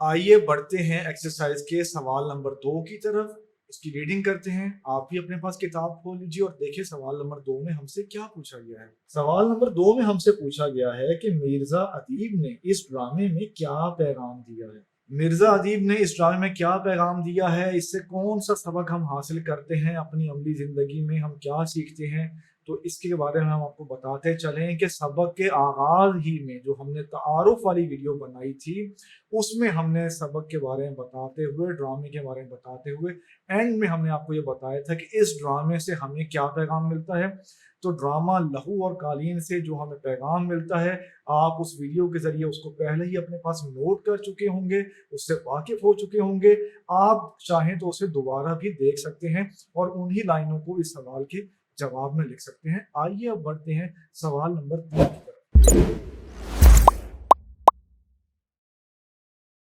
आइए बढ़ते हैं एक्सरसाइज के सवाल नंबर 2 की तरफ। इसकी रीडिंग करते हैं। आप भी अपने पास किताब खोल लीजिए और देखिए सवाल नंबर 2 में हमसे क्या पूछा गया है। सवाल नंबर 2 में हमसे पूछा गया है कि मिर्जा अदीब ने इस ड्रामे में क्या पैगाम दिया है। मिर्जा अदीब ने इस ड्रामे में क्या पैगाम दिया है, इससे कौन सा सबक हम हासिल करते हैं, अपनी अमली जिंदगी में हम क्या सीखते हैं, तो इसके बारे में हम आपको बताते चलें कि सबक के आगाज ही में जो हमने तारुफ वाली वीडियो बनाई थी उसमें हमने सबक के बारे में बताते हुए, ड्रामे के बारे में बताते हुए एंड में हमने आपको ये बताया था कि इस ड्रामे से हमें क्या पैगाम मिलता है। तो ड्रामा लहू और कालीन से जो हमें पैगाम मिलता है, आप उस वीडियो के जरिए उसको पहले ही अपने पास नोट कर चुके होंगे, उससे वाकिफ हो चुके होंगे। आप चाहें तो उसे दोबारा भी देख सकते हैं और उन्हीं लाइनों को इस सवाल के जवाब में लिख सकते हैं। आइए अब बढ़ते हैं सवाल नंबर 3 की तरफ।